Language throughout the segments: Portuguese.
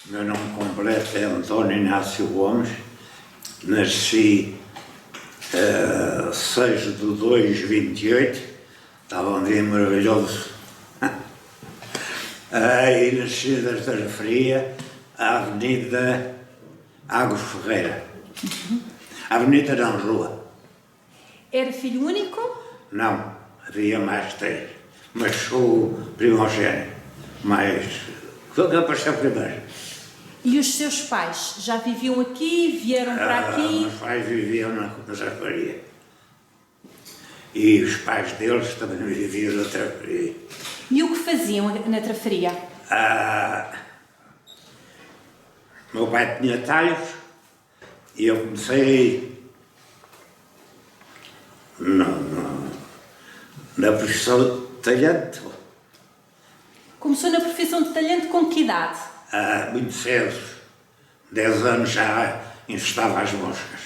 Meu nome completo é António Inácio Gomes, nasci 6/2/28, estava um dia maravilhoso, e nasci da Tarefria, a Avenida Águas Ferreira. Avenida não, rua. Era filho único? Não, havia mais três, mas sou primogênito, mas foi o que apareceu primeiro. E os seus pais já viviam aqui, vieram para aqui? Meus pais viviam na Tarefria. E os pais deles também viviam na Tarefria. E o que faziam na Trafaria? Meu pai tinha talhos e eu comecei na profissão de talhante. Começou na profissão de talhante com que idade? Muito cedo, 10 anos já investava as moscas.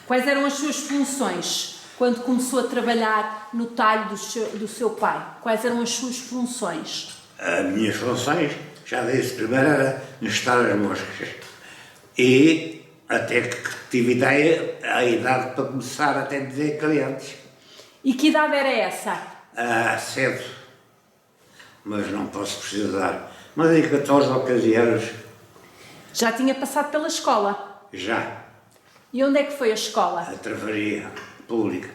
Quais eram as suas funções quando começou a trabalhar no talho do seu pai? Quais eram as suas funções? As minhas funções, já disse, primeiro era investar as moscas. E até que tive a idade para começar a atender clientes. E que idade era essa? Cedo, mas não posso precisar. Mas em 14 ou 15 anos, Já tinha passado pela escola? já, E onde é que foi a escola? a Trafaria Pública,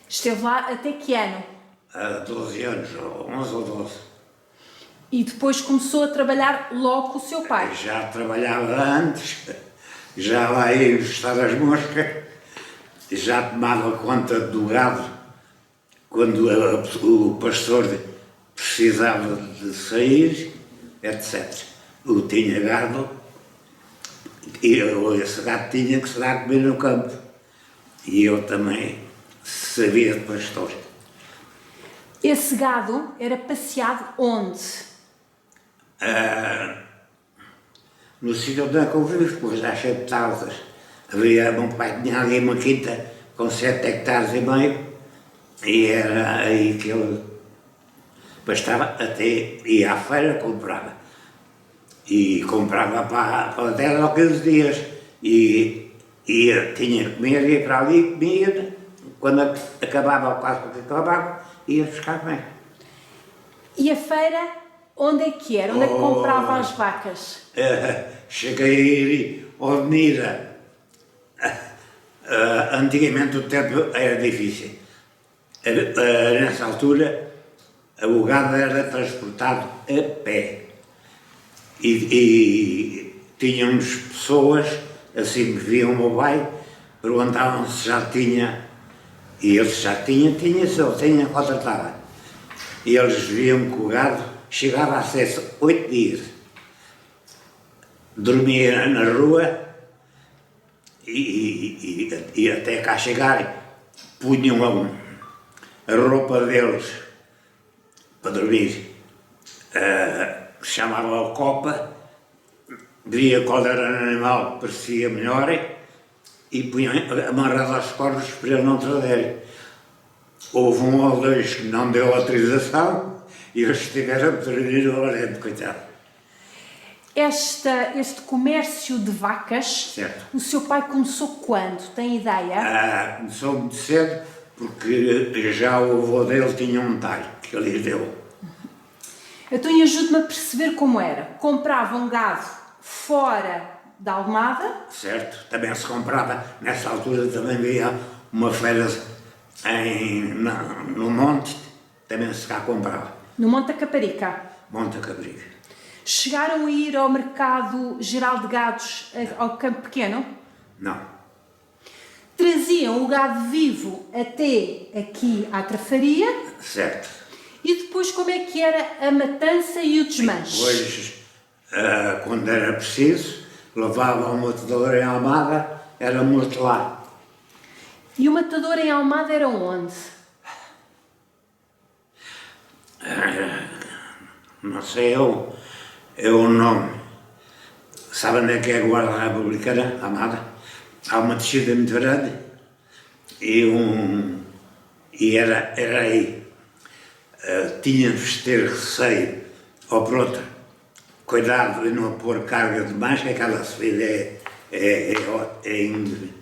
Esteve lá até que ano? 12 anos, ou 11 ou 12. E depois começou a trabalhar logo com o seu pai? Já trabalhava antes, já lá ia investir as moscas, já tomava conta do gado quando o pastor precisava de sair, etc. Eu tinha gado e esse gado tinha que se dar a comer no campo. E eu também sabia de pastor. Esse gado era passeado onde? No sítio onde eu vivo, pois às 7 tardes, meu pai tinha ali uma quinta com 7 hectares e meio, e era aí que ele pastava, até ia à feira, comprava. E comprava para 10 ou 15 dias, e tinha que comer, ia para ali, comia, quando acabava, quase que acabava, ia buscar bem. E a feira, onde é que era? Onde é que comprava as vacas? Cheguei a ir à avenida. Antigamente o tempo era difícil. Nessa altura, o gado era transportado a pé. E tínhamos pessoas, assim que viam o meu pai, perguntavam se já tinha, e eles já tinha, se eu tinha, contratava. E eles viam que o gado chegava a ser 8 dias. Dormia na rua e até cá chegarem, punham a roupa deles para dormir, que se chamava copa, via qual era o animal que parecia melhor e punham amarrado aos cornos para ele não trazer. Houve um ou dois que não deu autorização e eles tiveram que dormir no valente, coitado. Este comércio de vacas, Certo. O seu pai começou quando? Tem ideia? Começou muito cedo, porque já o avô dele tinha um talho que ele lhe deu. Então ajude-me a perceber como era. Compravam gado fora da Almada? Certo? Também se comprava, nessa altura também havia uma feira no Monte, também se cá comprava. No Monte da Caparica. Monte da Cabriga. Chegaram a ir ao mercado geral de gados ao Campo Pequeno? Não. Traziam o gado vivo até aqui à Trafaria? Certo. E depois como é que era a matança e o desmanche? Depois, quando era preciso, levava o matador em Almada, era morto lá. E o matador em Almada era onde? Não sei é o nome. Sabe onde é que é a Guarda Republicana, Almada? Há uma descida muito grande e era aí. Tínhamos de ter receio, ou pronto, cuidado de não pôr carga demais, que aquela subida é íngreme.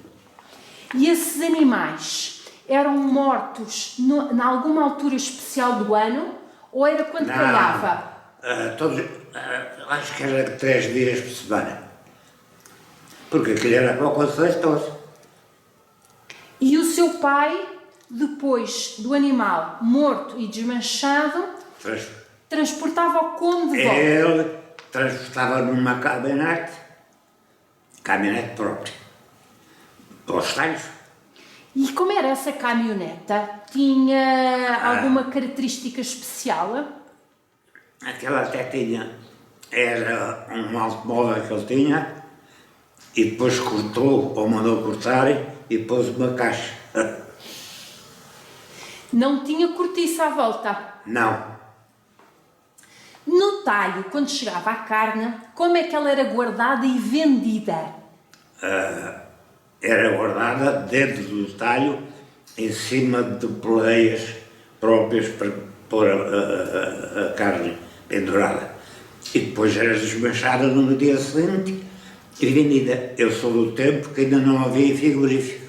E esses animais eram mortos em alguma altura especial do ano ou era quando calhava? Acho que era 3 dias por semana. Porque aquilo era para o conselho todo. E o seu pai, depois do animal morto e desmanchado, transportava-o como de volta? Ele transportava numa caminhonete própria, para os talhos. E como era essa caminhoneta? Tinha alguma característica especial? Aquela até tinha, era um automóvel que ele tinha, e depois cortou, ou mandou cortar, e pôs uma caixa. Não tinha cortiça à volta? Não. No talho, quando chegava a carne, como é que ela era guardada e vendida? Era guardada dentro do talho, em cima de poleias próprias para pôr a carne pendurada. E depois era desmanchada no dia seguinte e vendida. Eu sou do tempo que ainda não havia frigorífico.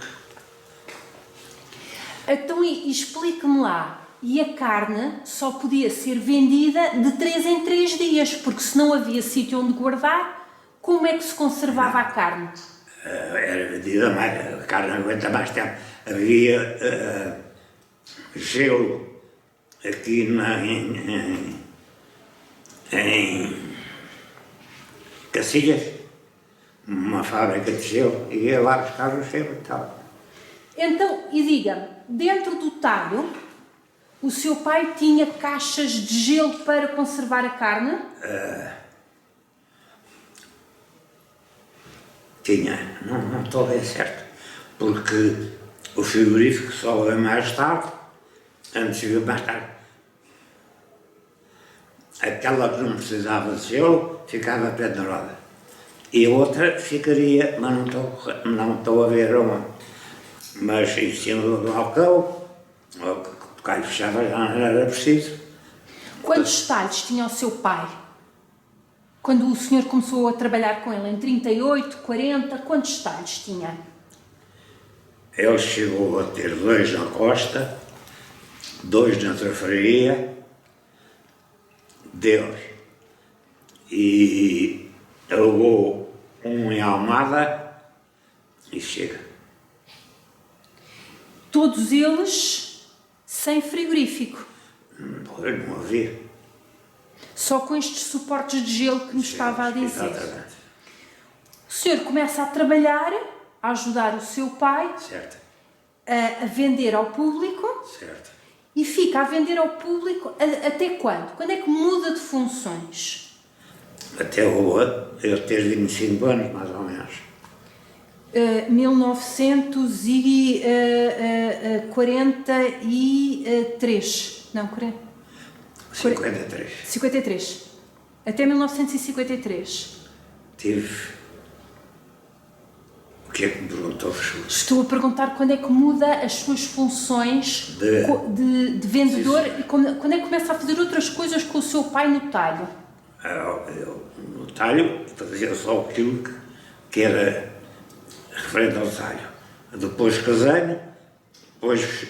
Então, explique-me lá, e a carne só podia ser vendida de 3 em 3 dias, porque se não havia sítio onde guardar, como é que se conservava a carne? Era vendida mais, a carne aguenta mais tempo. Havia gelo aqui em Cacilhas, uma fábrica de gelo, e ia lá buscar o gelo e tal. Então, e diga-me, dentro do talho, o seu pai tinha caixas de gelo para conservar a carne? Tinha, não estou bem certo, porque o frigorífico só veio mais tarde, antes veio mais tarde. Aquela que não precisava de gelo ficava pendurada. E a outra ficaria, mas não estou a ver uma. Mas em cima do balcão, o calho fechava já não era preciso. Quantos talhos tinha o seu pai? Quando o senhor começou a trabalhar com ele, em 38, 40, quantos talhos tinha? Ele chegou a ter 2 na costa, 2 na trafaria deles, e alugou um em Almada e chega. Todos eles sem frigorífico, Não havia. só com estes suportes de gelo que nos estava a dizer. Exatamente. O senhor começa a trabalhar, a ajudar o seu pai, Certo. a vender ao público. Certo. E fica a vender ao público até quando? Quando é que muda de funções? Até eu ter 25 anos, mais ou menos. 1943. Não, 53. 53. Até 1953. Tive. O que é que me perguntou? Estou a perguntar quando é que muda as suas funções de vendedor e quando é que começa a fazer outras coisas com o seu pai no talho? Eu, no talho, fazia só aquilo que era referente ao talho. Depois casei-me, depois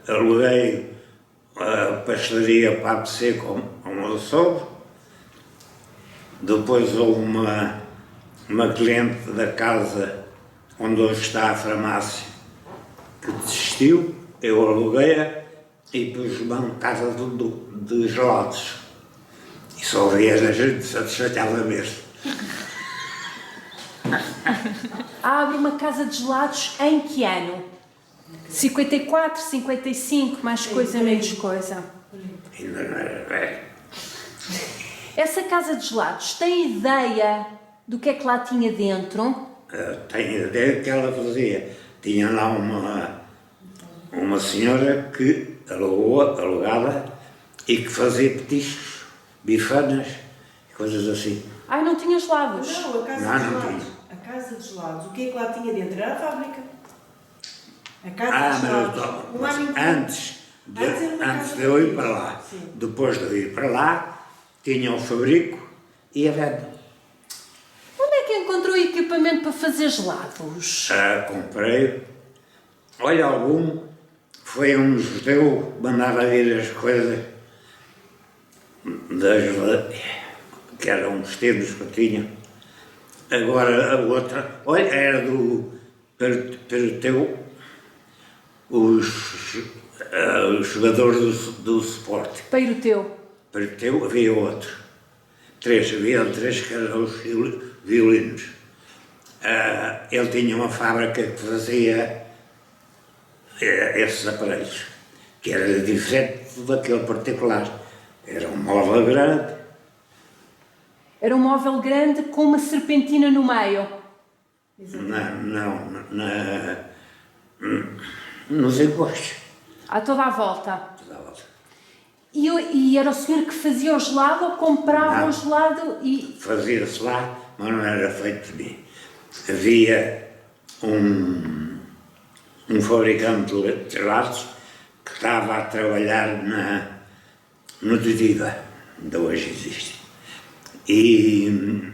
aluguei a pastelaria para a PC com o meu sogro. Depois houve uma cliente da casa onde hoje está a farmácia que desistiu, eu aluguei-a e pus uma casa de gelados. E só havia a gente satisfeita mesmo. Abre uma casa de gelados em que ano? 54, 55, mais coisa, menos coisa. Ainda não era velho. Essa casa de gelados tem ideia do que é que lá tinha dentro? Tenho ideia que ela fazia. Tinha lá uma senhora que alugava e que fazia petiscos, bifanas, coisas assim. Ai, não tinha gelados. Não, a casa Não, de não gelados. tinha. A casa de gelados. O que é que lá tinha dentro? Era a fábrica. A casa de gelados. Mas antes de eu ir para lá, Sim. depois de eu ir para lá, tinha o fabrico e a venda. Onde é que encontrou equipamento para fazer gelados? Comprei. Olha, algum foi um judeu mandar a vir as coisas que eram os termos que eu tinha. Agora a outra, olha, era do Perteu, os jogadores do Sport. Para o teu. Perteu, havia outro. Havia três que eram os violinos. Ele tinha uma fábrica que fazia esses aparelhos, que era diferente daquele particular. Era um móvel grande. Era um móvel grande com uma serpentina no meio. Nos encostos. A toda a volta. Toda a volta. E era o senhor que fazia o gelado ou comprava Não. o gelado e... Fazia-se lá, mas não era feito por mim. Havia um fabricante de gelados que estava a trabalhar no Diva, ainda hoje existe. E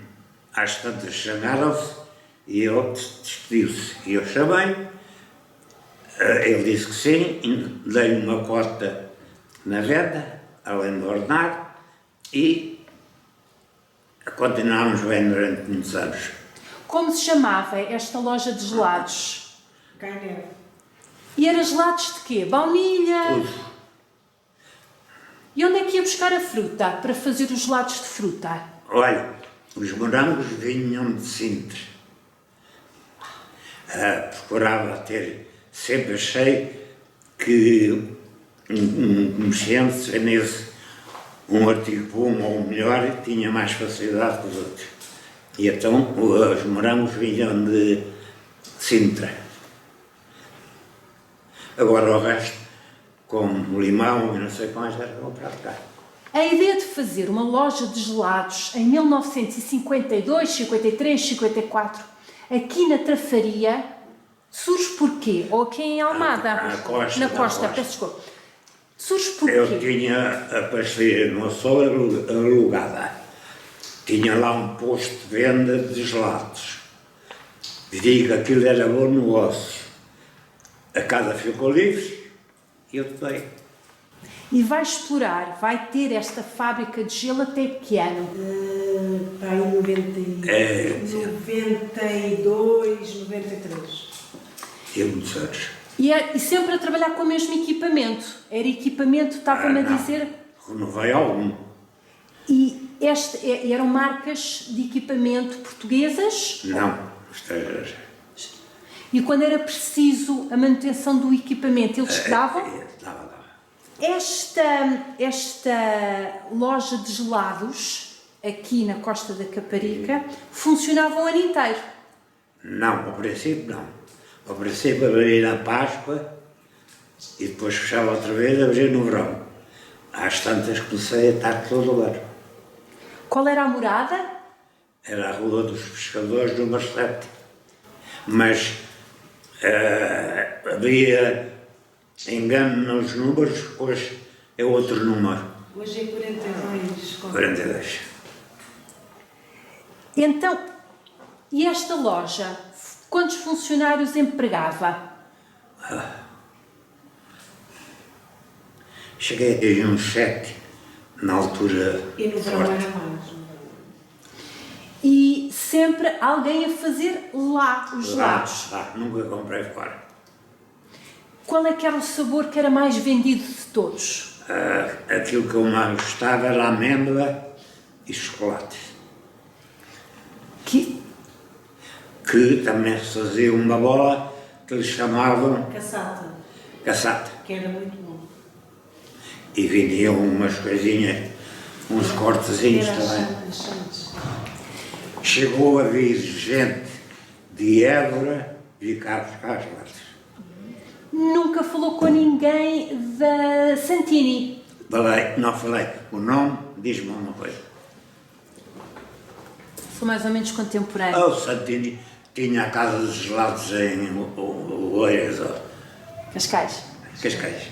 às tantas chamaram-se e ele despediu-se. E eu chamei, ele disse que sim, e dei-lhe uma cota na venda, além de ordenar, e continuámos bem durante muitos anos. Como se chamava esta loja de gelados? Cainera. E era gelados de quê? Baunilha? Tudo. E onde é que ia buscar a fruta para fazer os gelados de fruta? Olha, os morangos vinham de Sintra. Procurava ter, sempre achei que um comerciante, se vendesse um artigo bom ou melhor, tinha mais facilidade que os outros. E então os morangos vinham de Sintra. Agora o resto, como limão e não sei quais, era comprado cá. A ideia de fazer uma loja de gelados em 1952, 53, 54, aqui na Trafaria, surge porquê? Ou aqui em Almada? Na Costa, Na na Costa, Costa. peço desculpa. Surge porquê? Eu tinha a pastelaria no Açor alugada. Tinha lá um posto de venda de gelados. Dizia que aquilo era bom negócio. A casa ficou livre e eu dei. E vai explorar, vai ter esta fábrica de gelo até que ano? Para aí 92, 93. Tive muitos anos. E sempre a trabalhar com o mesmo equipamento? Era equipamento, estava-me a Não. dizer... Renovei algum. E eram marcas de equipamento portuguesas? Não, estrangeiras. E quando era preciso a manutenção do equipamento, eles davam? Dava. Esta loja de gelados, aqui na Costa da Caparica, funcionava o ano inteiro. Não, ao princípio não. Ao princípio abria na Páscoa e depois fechava outra vez, abria no verão. Às tantas comecei a estar todo o ano. Qual era a morada? Era a Rua dos Pescadores, número 7. Mas havia engano nos números, hoje é outro número. Hoje é 42. 42. Então, e esta loja, quantos funcionários empregava? Cheguei a ter uns 7, na altura. E no verão forte. era mais. E sempre alguém a fazer lá os gelados. Lá, nunca comprei fora. Qual é que era o sabor que era mais vendido de todos? Aquilo que eu mais gostava era amêndoa e chocolate. Que Que também se fazia uma bola que eles chamavam Caçata, caçata. que era muito bom. E vendiam umas coisinhas, uns cortezinhos Era também. as chantes. Chegou a vir gente de Évora e cá buscar as latas. nunca falou com ninguém da Santini. Não falei. O nome diz-me uma coisa. Sou mais ou menos contemporâneo. O Santini tinha a casa dos gelados em Oeiras, Cascais. Cascais.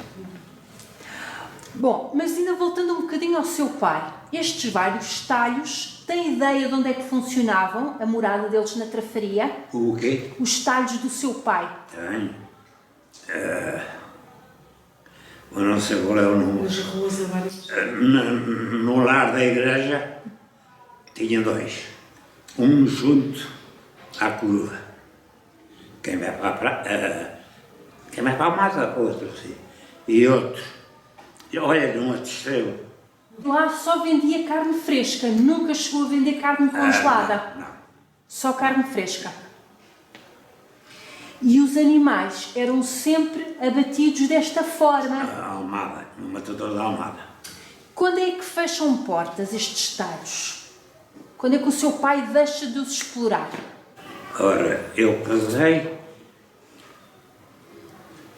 Bom, mas ainda voltando um bocadinho ao seu pai, estes vários talhos, têm ideia de onde é que funcionavam a morada deles na Trafaria? O quê? Os talhos do seu pai. Tenho. Eu não sei qual é o número. As ruas a vários. No lar da igreja tinha dois. Um junto à curva. Quem vai para a mata, outro, sim. E outro. Olha, num outro extremo. Lá só vendia carne fresca, nunca chegou a vender carne congelada. Não. Só carne fresca. E os animais eram sempre abatidos desta forma. A Almada, no matador da Almada. Quando é que fecham portas estes talhos? Quando é que o seu pai deixa de os explorar? Ora, eu casei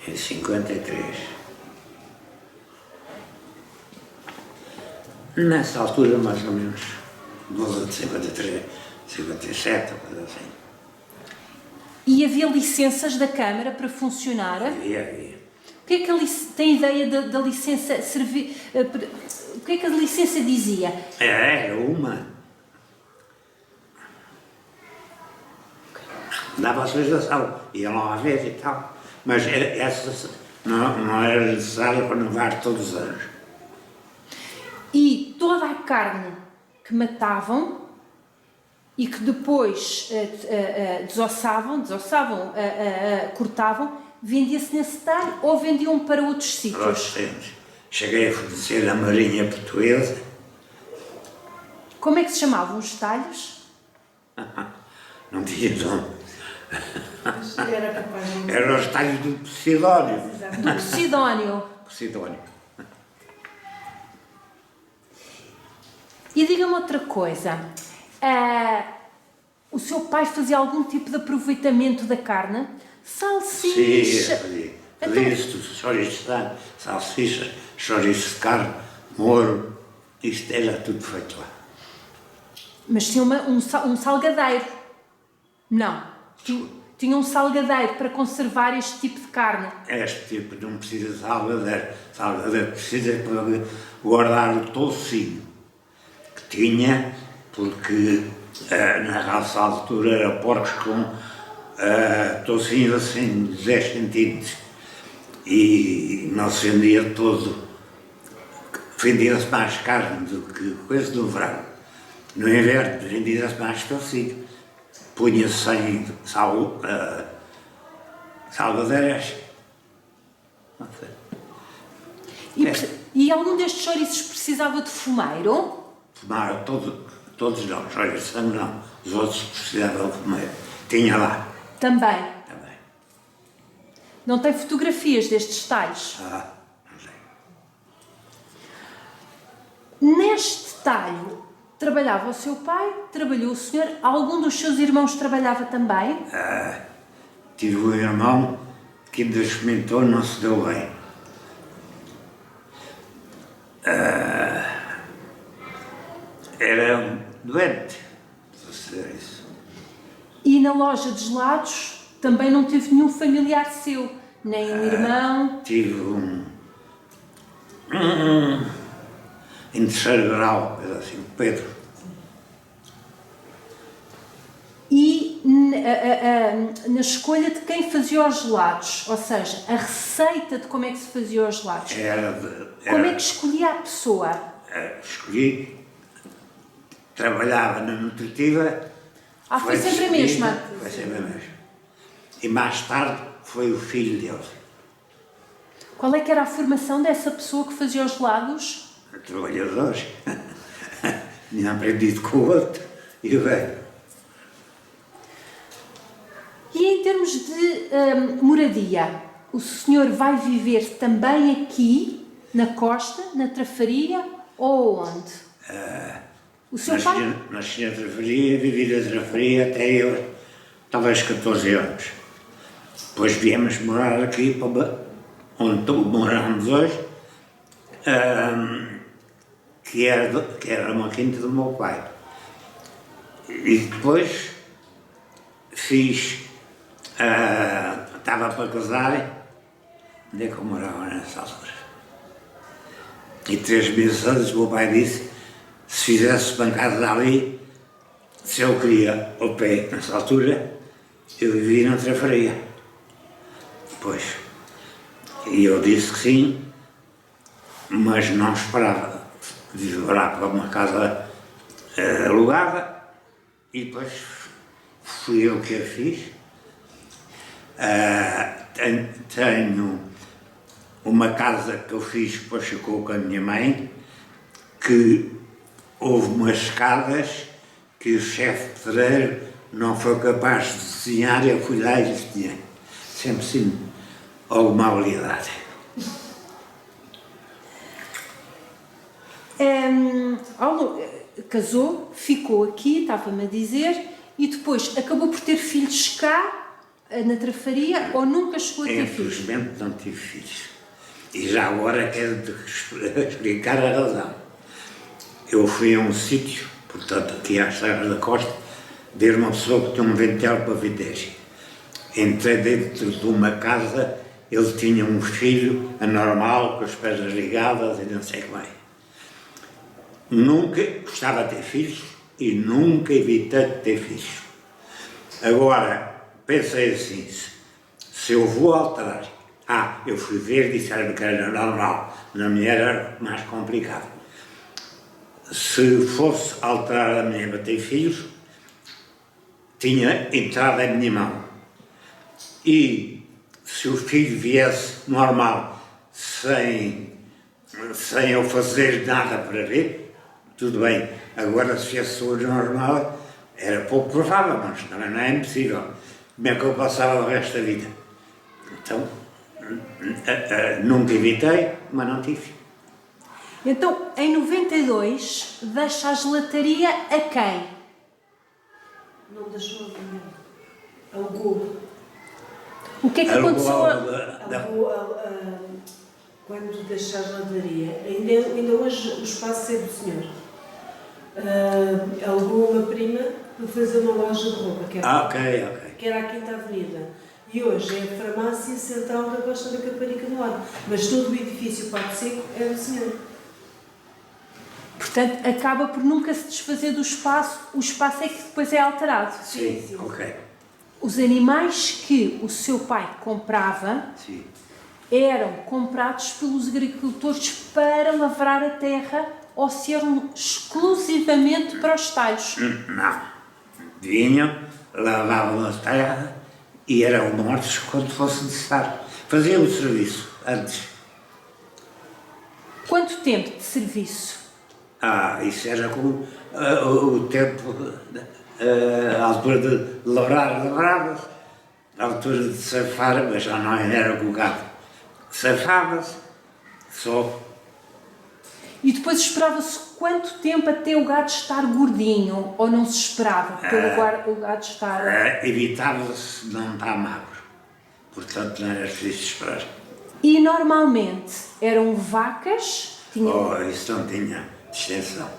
em 53. Nessa altura, mais ou menos, volta de 53, 57, ou coisa assim. E havia licenças da Câmara para funcionar? Havia. O que é que tem ideia da licença servir? O que é que a licença dizia? Era uma. Dava autorização, iam lá uma vez e tal. Mas essa não era necessário renovar todos os anos. E toda a carne que matavam e que depois cortavam, vendia-se nesse talho ou vendiam para outros sítios? Cheguei a fornecer na Marinha Portuguesa. Como é que se chamavam os talhos? Não tinha nome. Era capaz de. Eram os talhos do Posidónio. Do Posidónio. Posidónio. E diga-me outra coisa. O seu pai fazia algum tipo de aproveitamento da carne? Salsicha? Sim, fazia isso tudo. Chouriços de carne, salsichas, chouriços de carne, moro. Isto era tudo feito lá. Mas tinha um salgadeiro. Não. Tinha um salgadeiro para conservar este tipo de carne. Este tipo não precisa de salgadeiro. Salgadeiro precisa para guardar o toucinho que tinha, porque na nossa altura era porcos com toucinhos assim de 10 centímetros e não se vendia todo. Vendia-se mais carne do que coisa do verão. No inverno vendia-se mais toucinho. Punha-se sem salgadeiras. Não sei. E algum destes chouriços precisava de fumeiro? Fumaram todos não, olha, sangue não. Os outros precisavam de fumeiro. Tinha lá. Também. Também. Não tem fotografias destes talhos? Não sei. Neste talho trabalhava o seu pai, trabalhou o senhor, algum dos seus irmãos trabalhava também? Tive um irmão que ainda experimentou, não se deu bem. Era doente, para ser isso. E na loja de gelados também não teve nenhum familiar seu, nem um irmão? Tive em terceiro grau, coisa assim, Pedro. E na escolha de quem fazia os gelados, ou seja, a receita de como é que se fazia os gelados, como é que escolhia a pessoa? Escolhi, trabalhava na nutritiva. Foi sempre a mesma? Foi sempre a mesma. E mais tarde foi o filho dele. Qual é que era a formação dessa pessoa que fazia os gelados? Trabalhadores. Tinha aprendido com o outro e bem. E em termos de moradia, o senhor vai viver também aqui, na costa, na Trafaria, ou onde? O seu pai? Nasci na Trafaria, vivi na Trafaria até eu, talvez 14 anos. Depois viemos morar aqui, para onde moramos hoje, que era uma quinta do meu pai. E depois estava para casar, onde é que eu morava nessa altura? E 3 meses antes o meu pai disse, se fizesse bancada ali, se eu queria ao pé nessa altura, eu vivia na Trafaria. Pois. E eu disse que sim, mas não esperava viver para uma casa alugada, e depois fui eu que a fiz. Tenho uma casa que eu fiz, depois ficou com a minha mãe, que houve umas escadas que o chefe de pedreiro não foi capaz de desenhar, eu fui lá e desenhei. Sempre sim, alguma habilidade. Casou, ficou aqui, estava-me a dizer, e depois acabou por ter filhos cá, na Trafaria, ou nunca chegou a ter filhos? Infelizmente não tive filhos. E já agora quero explicar a razão. Eu fui a um sítio, portanto aqui às Serras da Costa, ver uma pessoa que tinha um ventelo para videz. Entrei dentro de uma casa, ele tinha um filho anormal, com as pernas ligadas e não sei como é. Nunca gostava de ter filhos e nunca evitei de ter filhos. Agora, pensei assim, se eu vou alterar, eu fui ver, disseram que era normal, na minha era mais complicado. Se fosse alterar a minha para ter filhos, tinha entrado em minha mão. E se o filho viesse normal, sem eu fazer nada para ver, tudo bem. Agora, se viesse hoje normal, era pouco provável, mas também não é impossível. Como é que eu passava o resto da vida? Então, nunca evitei, mas não tive. Então, em 92, deixa a gelataria a quem? Não deixou a vinha. Alugou. O que é que aconteceu? Quando deixar a gelataria, ainda hoje o espaço é do senhor. Alugou uma prima para fazer uma loja de roupa, que era a Quinta Avenida. E hoje é a farmácia central da Costa da Caparica do lado. Mas todo o edifício Pato Seco é do senhor. Portanto, acaba por nunca se desfazer do espaço, o espaço é que depois é alterado. Sim. Os animais que o seu pai comprava eram comprados pelos agricultores para lavrar a terra ou se eram exclusivamente para os talhos? Não. Vinham, lavavam a terra e eram mortos quando fosse necessário. Faziam o serviço antes. Quanto tempo de serviço? Isso era como o tempo, a altura de lavrar, lavrava-se, a altura de safar, mas já não era com o gado. Safava-se, só. E depois esperava-se quanto tempo até o gado estar gordinho? Ou não se esperava pelo o gado estar... Evitava-se não estar magro, portanto não era preciso esperar. E normalmente eram vacas? Isso não tinha distinção.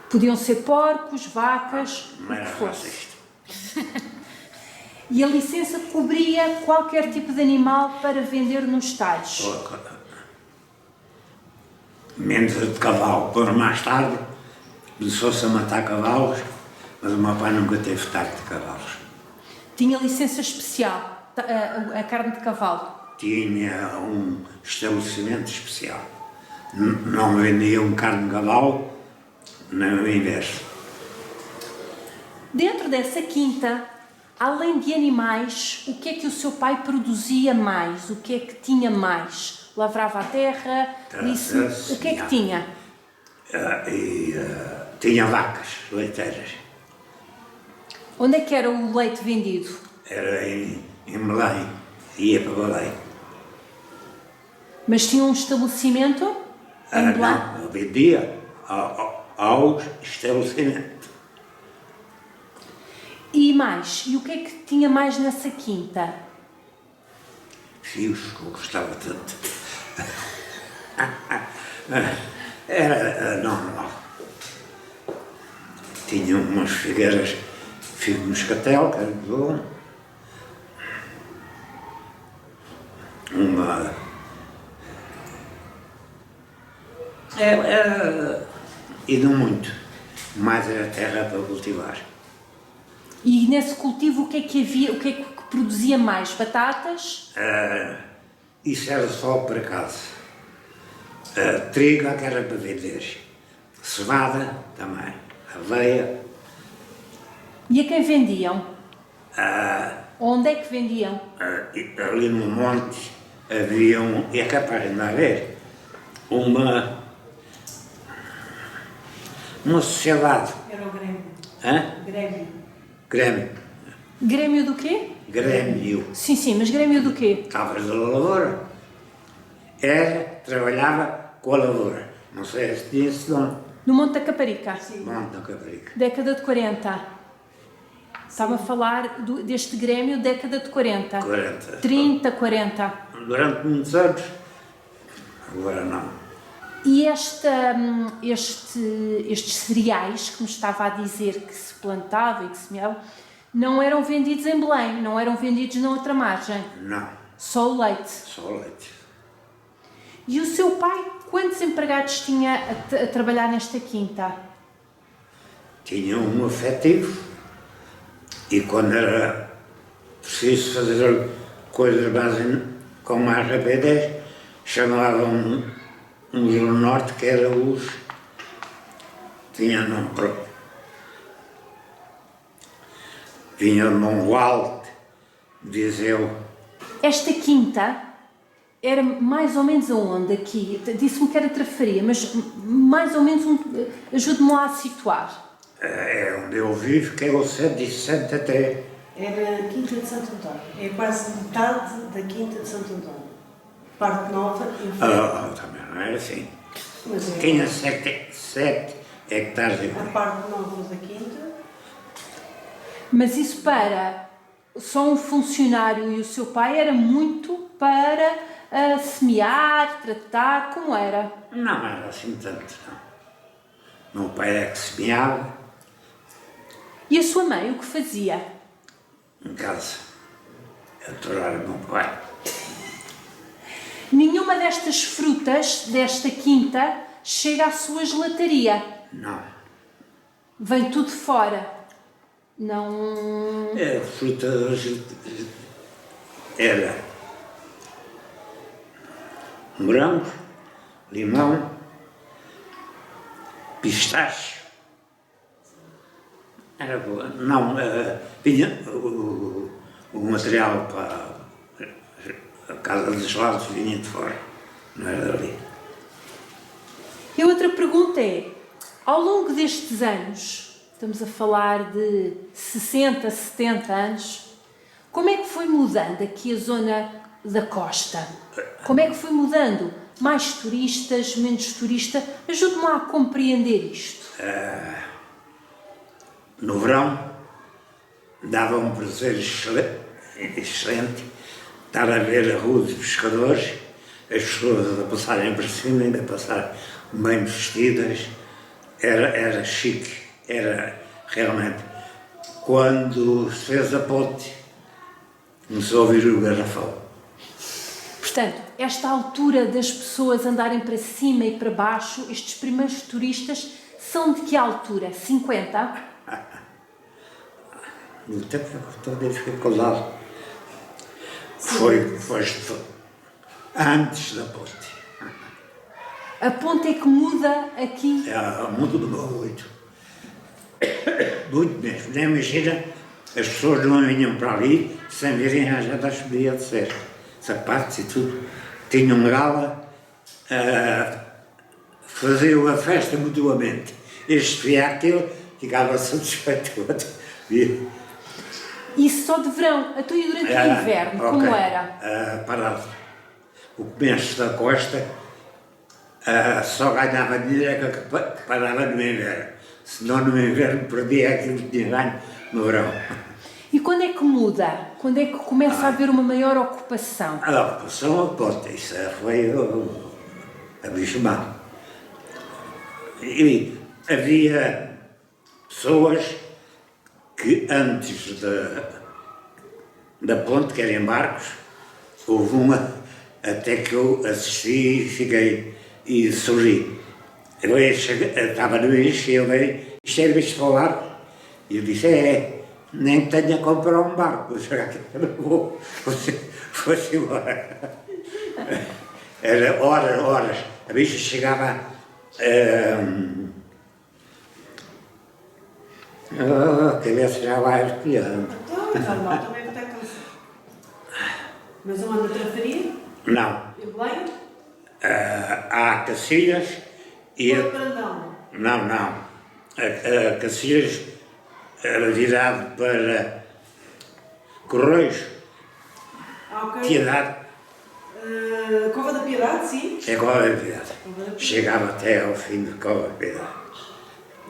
Podiam ser porcos, vacas, Não era o que fosse. racista. E a licença cobria qualquer tipo de animal para vender nos talhos? Menos a de cavalo, por mais tarde começou-se a matar cavalos, mas o meu pai nunca teve tarde de cavalos. Tinha licença especial, a carne de cavalo? Tinha um estabelecimento especial. Não vendiam carne de cavalo, nem o inverso. Dentro dessa quinta, além de animais, o que é que o seu pai produzia mais? O que é que tinha mais? Lavrava a terra? O que é que tinha? Tinha vacas leiteiras. Onde é que era o leite vendido? Era em Belém, ia para Belém. Mas tinha um estabelecimento em Belém? Não, eu vendia aos estabelecimentos. E mais? E o que é que tinha mais nessa quinta? Fios, que eu gostava tanto. Era normal. Tinha umas figueiras, figo moscatel, que era bom. E não muito, mais era terra para cultivar. E nesse cultivo o que é que havia, o que é que produzia mais? Batatas? Isso era só para casa. Trigo que era para vender, cevada também, aveia. E a quem vendiam? Onde é que vendiam? Ali no monte havia é capaz de não haver, uma sociedade. Era o Grêmio. Hã? Grêmio. Grêmio. Grêmio do quê? Grêmio. Sim, mas Grêmio do quê? Estavas da lavoura. Trabalhava com a lavoura. Não sei se tinha esse nome. No Monte da Caparica? Sim. Monte da Caparica. Década de 40. Estava a falar deste Grêmio, década de 40. 40. 30, 40. Durante muitos anos. Agora não. E estes cereais que me estava a dizer que se plantava e que se semeava, não eram vendidos em Belém, não eram vendidos na outra margem? Não. Só o leite. Só leite. E o seu pai, quantos empregados tinha a trabalhar nesta quinta? Tinha um efetivo e quando era preciso fazer coisas mais com mais rapidez, chamavam uns do norte que era os... tinha nome próprio. Vinha de Mongualde, Viseu. Esta quinta era mais ou menos aonde aqui? Disse-me que era Trafaria, mas mais ou menos, ajude-me lá a situar. É onde eu vivo, que é o 163. Era a Quinta de Santo António. É quase metade da Quinta de Santo António. Parte nova e Também não era assim. Mas é Tinha 7 hectares de a parte nova da Quinta. Mas isso para só um funcionário e o seu pai era muito para semear, tratar, como era? Não era assim tanto, não. Meu pai é que semeava E a sua mãe o que fazia? em casa. Aturar o meu pai. Nenhuma destas frutas, desta quinta, chega à sua gelataria. Não. Vem tudo fora. Não... A fruta era morango, limão, pistache. Era boa. Não, vinha o material para a casa dos lados vinha de fora, não era dali. E a outra pergunta é, ao longo destes anos, estamos a falar de 60, 70 anos, como é que foi mudando aqui a zona da costa? Como é que foi mudando? Mais turistas, menos turistas? Ajude-me lá a compreender isto. No verão, dava um prazer excelente estar a ver a rua dos pescadores, as pessoas a passarem por cima, ainda a passar bem vestidas, era chique, era realmente. Quando se fez a ponte, começou a ouvir o garrafão. Portanto, esta altura das pessoas andarem para cima e para baixo, estes primeiros turistas, são de que altura? 50? No tempo todo eu fiquei colado. Foi antes da ponte. A ponte é que muda aqui? Muito muito. Muito mesmo. Nem imagina, as pessoas não vinham para ali sem virem a já subir a descer. Sapatos e tudo. Tinham gala, faziam a festa mutuamente. Este via aquilo, ficava satisfeito. Isso só de verão, então e durante o inverno, okay. como era? Parado. O comércio da costa só ganhava dinheiro que parava no inverno. Senão no inverno perdia aquilo que tinha ganho no verão. E quando é que muda? Quando é que começa a haver uma maior ocupação? A ocupação, ponto, isso foi abismal. E havia pessoas que antes da ponte, que eram barcos, houve uma até que eu assisti e fiquei e sorri. estava no bicho e ele veio, isto é bicho para o barco. E eu disse, nem que tenha a comprar um barco, eu não vou, fosse embora. Era horas, a bicha chegava a cabeça já vai arrepiando. Então, normal, também está cansado. Mas não anda trafaria? Não. E Belém? Há Cacilhas e... Porto Brandão? Não. A Cacilhas era virado para Correios. Ok. Piedade. Cova da Piedade, sim. É Cova da Piedade. Chegava até ao fim de Cova da Piedade.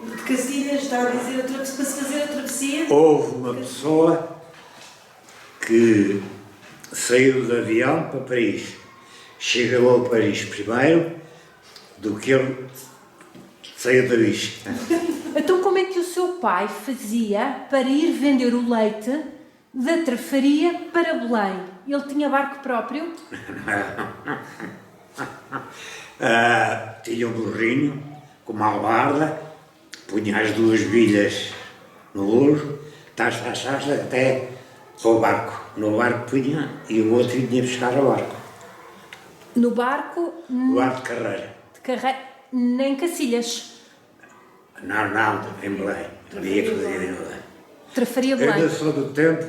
De Cacilhas está a dizer para se fazer a travessia? Houve uma pessoa que saiu de avião para Paris. Chegou a Paris primeiro do que ele saiu da bicha. Então como é que o seu pai fazia para ir vender o leite da trafaria para Belém? Ele tinha barco próprio? Tinha um burrinho com uma albarda, punha as duas bilhas no burro, até para o barco. No barco punha e o outro vinha buscar o barco. No barco? O barco de carreira. Nem Cacilhas. Não, em Belém. Havia que fazer em Belém. Trafaria Eu Belém. ainda sou do tempo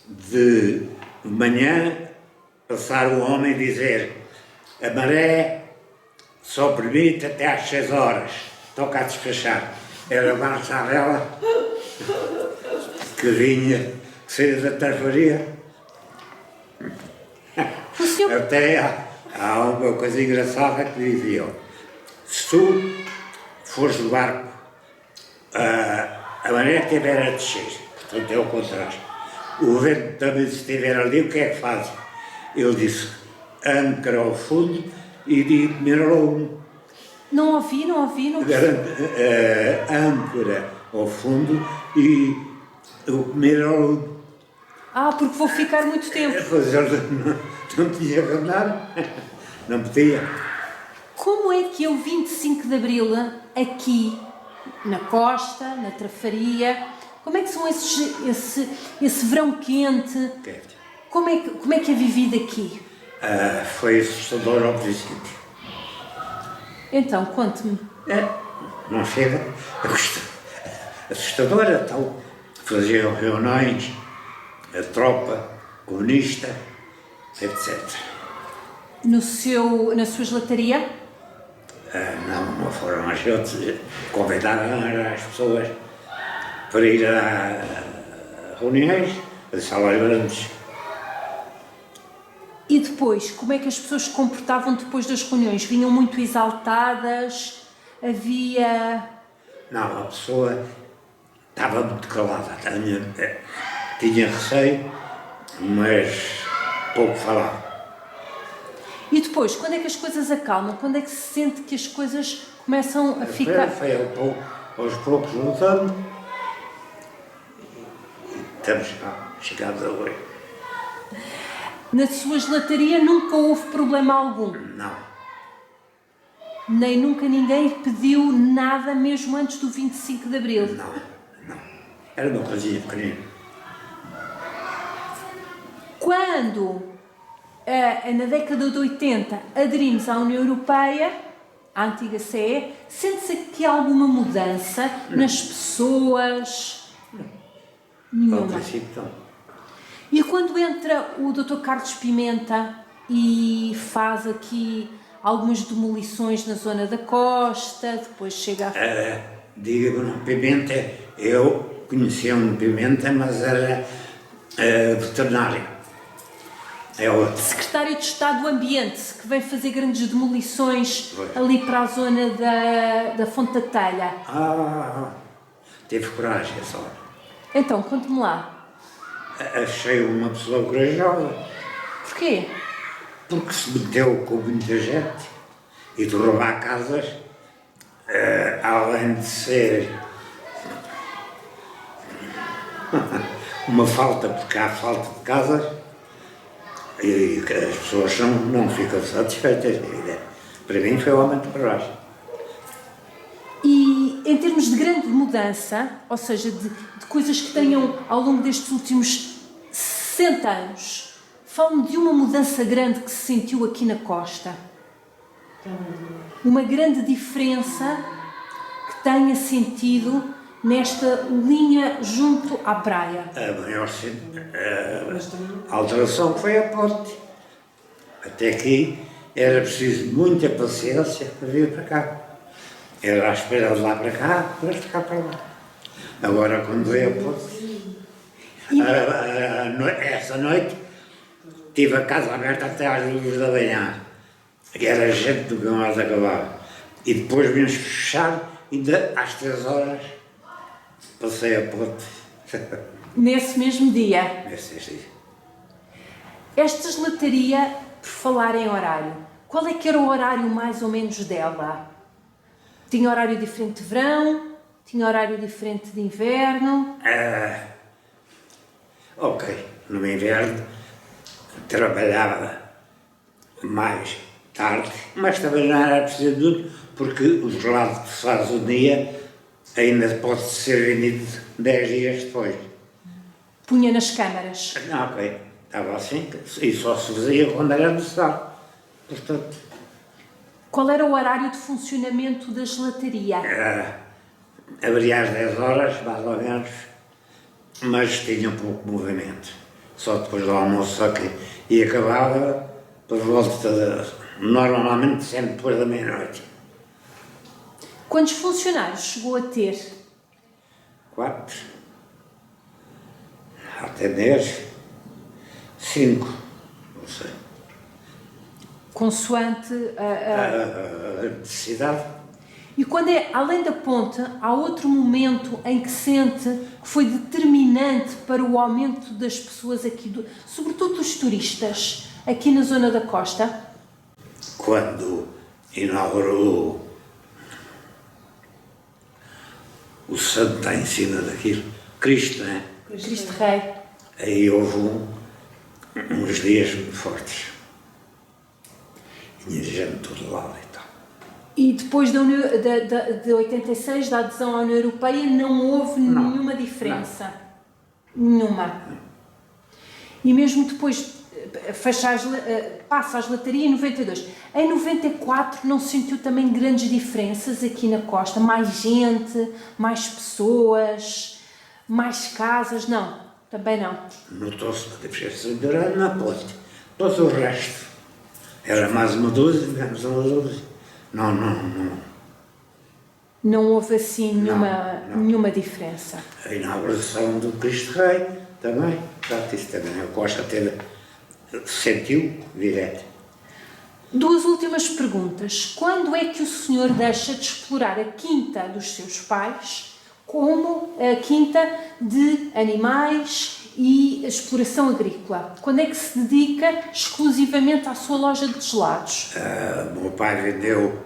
de manhã passar um homem dizer a maré só permite até às 6 horas. Toca a despachar. Era marcha à vela que vinha, que saía da trafaria. O senhor... Até há uma coisa engraçada que diziam: se tu fores do barco, a maré estiver a descer, portanto é o contrário, o vento também se estiver ali, o que é que faz? Ele disse, âncora ao fundo e de comer ao lume. Não ouvi. Âncora ao fundo e o comer ao lume. Porque vou ficar muito tempo. Pois ele não tinha nada, não podia. Como é que é o 25 de Abril aqui, na costa, na trafaria? Como é que são esse verão quente? Como é que é vivido aqui? Foi assustador ao princípio. Então, conte-me. Não chega. Assustadora, então. Faziam reuniões, a tropa comunista, etc. Na sua gelataria? Não foram as outras. Convidaram as pessoas para ir a reuniões, a salas grandes. E depois, como é que as pessoas se comportavam depois das reuniões? Vinham muito exaltadas? Havia... Não, a pessoa estava muito calada, tinha receio, mas pouco falava. E depois, quando é que as coisas acalmam? Quando é que se sente que as coisas começam a ficar... Foi aos poucos lutando e estamos chegados a hoje. Na sua gelataria nunca houve problema algum? Não. Nem nunca ninguém pediu nada mesmo antes do 25 de Abril? Não. Era uma coisinha pequenina. Quando, na década de 80, aderimos à União Europeia, à antiga CE, sente-se aqui alguma mudança nas pessoas? Nenhuma. Ao princípio, não. E quando entra o Dr. Carlos Pimenta e faz aqui algumas demolições na zona da costa, depois chega a... Diga-me, Pimenta, eu conhecia um Pimenta, mas era veterinário. É outro. Secretário de Estado do Ambiente, que vem fazer grandes demolições ali para a zona da Fonte da Telha. Teve coragem só. Então, conte-me lá. Achei uma pessoa corajosa. Porquê? Porque se meteu com muita gente e de roubar casas, além de ser uma falta, porque há falta de casas, e as pessoas não ficam satisfeitas. Para mim foi um homem de coragem. em termos de grande mudança, ou seja, de coisas que tenham ao longo destes últimos 60 anos, fale-me de uma mudança grande que se sentiu aqui na Costa. Uma grande diferença que tenha sentido nesta linha junto à praia. A maior alteração foi a ponte. Até aqui era preciso muita paciência para vir para cá. Era à espera de lá para cá, mas de cá para lá. Agora, quando veio a ponte, essa noite, tive a casa aberta até às 2 da manhã. Que era gente do que mais acabava. E depois vimos fechar, ainda às 3 horas, passei a ponte. Nesse mesmo dia. Nesse dia. Esta gelataria, por falar em horário, qual é que era o horário mais ou menos dela? Tinha horário diferente de verão? Tinha horário diferente de inverno? Ok, no inverno trabalhava mais tarde, mas também não era preciso tudo, porque o gelado que se faz um dia ainda pode ser vendido 10 dias depois. Punha nas câmaras? Não, ok, estava assim, e só se fazia quando era necessário. Portanto, qual era o horário de funcionamento da gelataria? Abria às 10 horas, mais ou menos, mas tinha um pouco de movimento. Só depois do almoço, só que e acabava por volta normalmente sempre depois da meia-noite. Quantos funcionários chegou a ter? 4. Atender 5, não sei. Consoante A necessidade. E quando é além da ponte, há outro momento em que sente que foi determinante para o aumento das pessoas aqui, sobretudo dos turistas, aqui na zona da Costa? Quando inaugurou o santo está em cima daquilo, Cristo, não é? Cristo Rei. Aí houve uns dias muito fortes. Tinha gente de todo lado e tal. E depois de 86, da adesão à União Europeia, não houve nenhuma diferença? Não. Nenhuma. E mesmo depois passa a gelataria em 92. Em 94 não se sentiu também grandes diferenças aqui na Costa? Mais gente, mais pessoas, mais casas? Não, também não. Notou-se uma diferença grande na ponte. Todo o resto. Era mais uma dúzia, menos uma dúzia. Não houve assim nenhuma diferença. A inauguração do Cristo Rei também, isso também a Costa até sentiu direto. 2 últimas perguntas. Quando é que o senhor deixa de explorar a quinta dos seus pais como a quinta de animais e a exploração agrícola? Quando é que se dedica exclusivamente à sua loja de gelados? Meu pai vendeu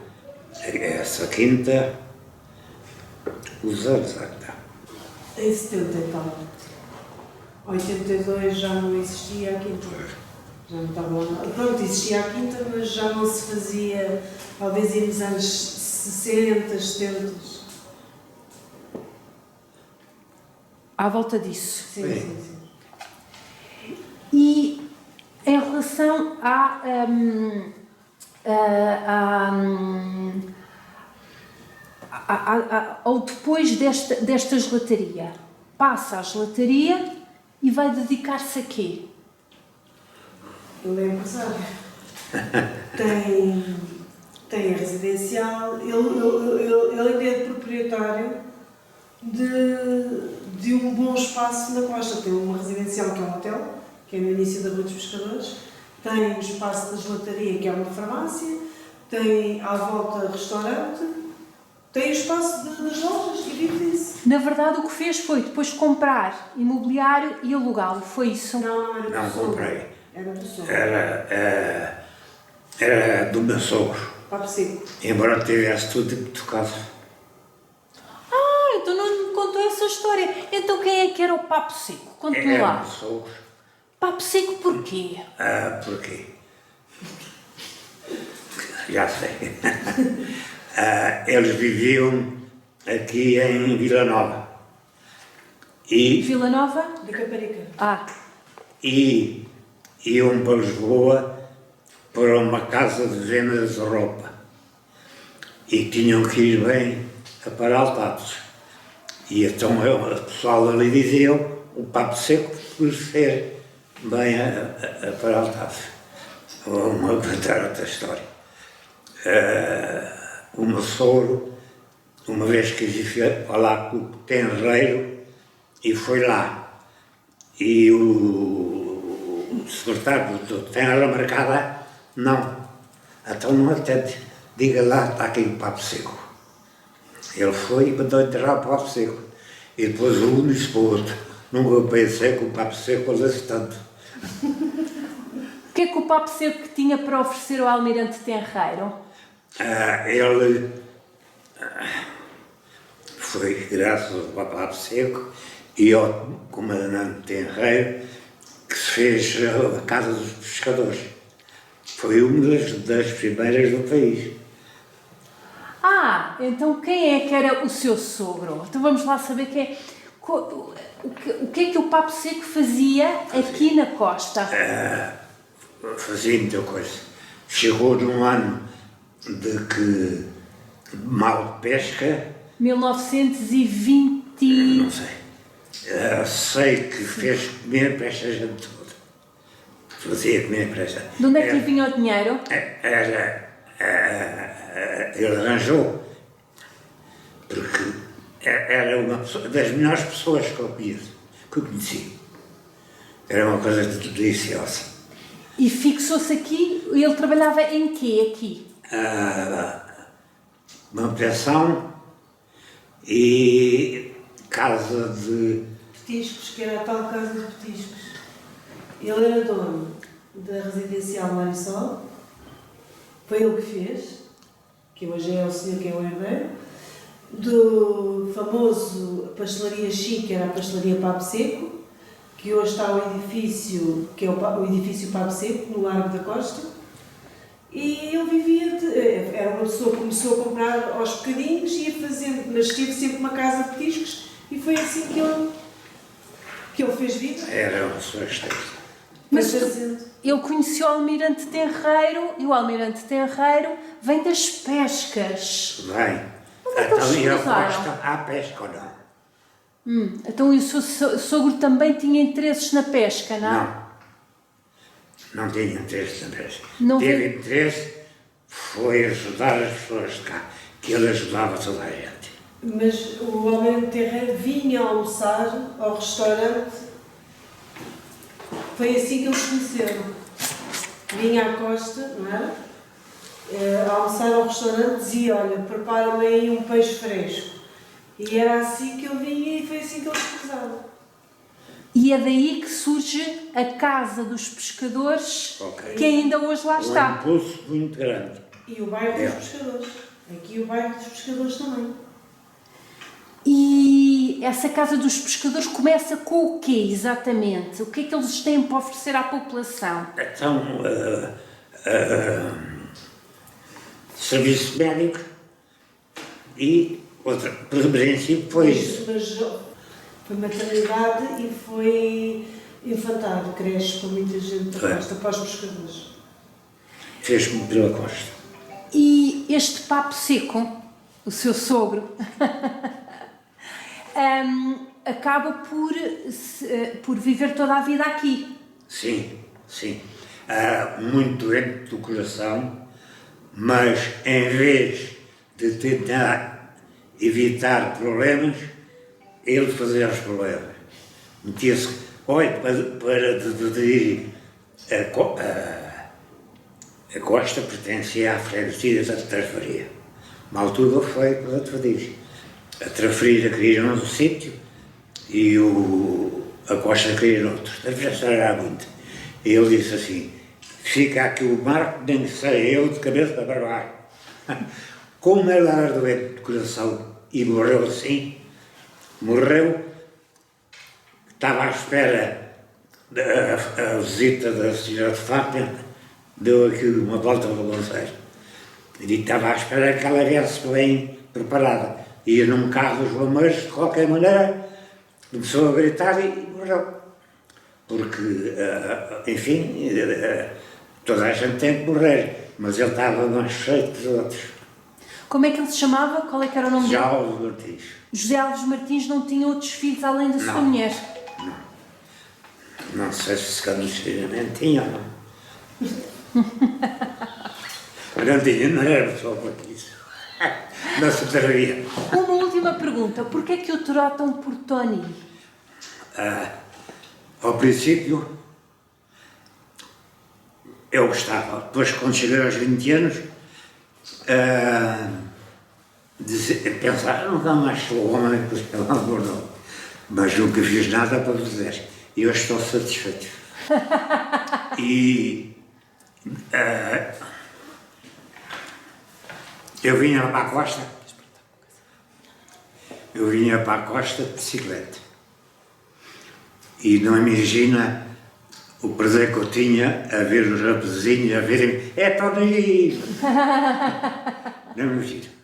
essa quinta os anos que está. Em 70 e tal. 82 já não existia a quinta. Já não estava lá. Pronto, existia a quinta, mas já não se fazia, talvez nos anos 60, 70. À volta disso. Sim. E em relação ao depois desta gelataria, passa a gelataria e vai dedicar-se a quê? Ele é empresário. Tem residencial. Ele ainda é proprietário de um bom espaço na Costa. Tem uma residencial que é um hotel, que é no início da Rua dos Pescadores. Tem um espaço da gelataria, que é uma farmácia. Tem à volta restaurante. Tem o espaço das lojas e vive disso. Na verdade, o que fez foi depois comprar imobiliário e alugá-lo. Foi isso? Não era Não comprei. Era do sogro. Era do meu sogro. Papo seco. Embora tivesse tudo tocado. Então não me contou essa história. Então quem é que era o Papo Seco? Conte-me Era lá. do sogro. Papo Seco porquê? Porquê? Já sei. Eles viviam aqui em Vila Nova. E, Vila Nova? Da Caparica. Ah, e iam para Lisboa para uma casa de vendas de roupa. E tinham que ir bem aparaltados. E então o pessoal ali dizia o papo seco por ser bem aparaltado. Vou contar outra história. O meu sogro, uma vez quis ir falar com o tenreiro e foi lá. E o secretário do tenreiro marcada, não. Então não atende. Diga lá, está aqui o papo seco. Ele foi e mandou enterrar o papo seco. E depois um disse para o outro, nunca pensei que o papo seco valesse tanto. o que é que o Papo Seco tinha para oferecer ao Almirante Tenreiro? Ele foi graças ao papo seco e ao comandante Tenreiro que se fez a Casa dos Pescadores. Foi uma das primeiras do país. Ah, então quem é que era o seu sogro? Então vamos lá saber quem é. O que é que o Papo Seco fazia aqui na costa? Fazia muita coisa. Chegou num ano de que mal de pesca, 1920. não sei. Sei que fez comer para esta gente toda. Fazia comer para esta. De onde é que lhe vinha o dinheiro? Ele arranjou, porque era uma das melhores pessoas que eu conheci. Era uma coisa deliciosa. E fixou-se aqui, ele trabalhava em quê aqui? Uma pensão e casa de... Petiscos, que era a tal casa de petiscos. Ele era dono da residencial Marisol, foi ele que fez, que hoje é o senhor que é o herdeiro, do famoso Pastelaria Chique, que era a Pastelaria Papo Seco, que hoje está o edifício, que é o edifício Papo Seco, no Largo da Costa, e ele vivia, era uma pessoa que começou a comprar aos bocadinhos e ia fazendo, mas teve sempre uma casa de petiscos e foi assim que ele fez vida. Era uma pessoa extensa. Mas Foi fazendo. ele conheceu o Almirante Tenreiro e o Almirante Tenreiro vem das pescas. Bem, Onde é que eles então se ele cruzaram? gosta à pesca ou não? Então e o seu sogro também tinha interesses na pesca, não? Não tinha interesse na pesca. Não Teve vê- interesse, foi ajudar as pessoas de cá, que ele ajudava toda a gente. Mas o Almirante Terreiro vinha almoçar ao restaurante, foi assim que eles se conheceram. Vinha à costa, não é? Almoçar ao restaurante, dizia, olha, prepara-me aí um peixe fresco. E era assim que ele vinha e foi assim que eles se cruzaram. E é daí que surge a Casa dos Pescadores, Ok. que ainda hoje lá Um está. impulso muito grande. E o bairro É. dos pescadores. Aqui o bairro dos pescadores também. E essa Casa dos Pescadores começa com o quê, exatamente? O que é que eles têm para oferecer à população? Então, serviço médico e outra, por princípio foi isso. Mas foi maternidade e foi infantário, creche para muita gente da Foi. costa, para os pescadores. Fez-me pela costa. E este Papo Seco, o seu sogro, acaba por viver toda a vida aqui. Sim, sim. Muito doente do coração, mas em vez de tentar evitar problemas, ele fazia os problemas. Metia-se, olha, para dividir a costa pertencia à freguesia da Trafaria. Uma altura foi para a Trafaria. A Trafaria queria num sítio e a costa queria noutro. Deve já era muito. E ele disse assim, fica aqui o marco, nem que seja eu de cabeça para baixo. Como ele era doente de coração e morreu assim, morreu, estava à espera da visita da senhora de Fátima, deu aqui uma volta ao balonceiro. E estava à espera que ela viesse bem preparada. ia num carro dos bombeiros, de qualquer maneira, começou a gritar e morreu. Porque, enfim, toda a gente tem que morrer, mas ele estava mais feito que os outros. Como é que ele se chamava? Qual é que era o nome dele? Já Alves Martins. José Alves Martins não tinha outros filhos além da sua Não. mulher? Não sei se conhecidamente tinha ou não. Não tinha, não era só por isso. Não se atrevia. Uma última pergunta. Porquê é que o tratam por Tony? Ao princípio, eu gostava. Depois, quando cheguei aos 20 anos, pensar, nunca mais sou homem, pelo amor de Deus. Mas nunca fiz nada para dizer. E hoje estou satisfeito. E eu vinha para a costa. Eu vinha para a costa de bicicleta. E não imagina o prazer que eu tinha a ver os rapazinhos a verem, é Tony! Não imagina.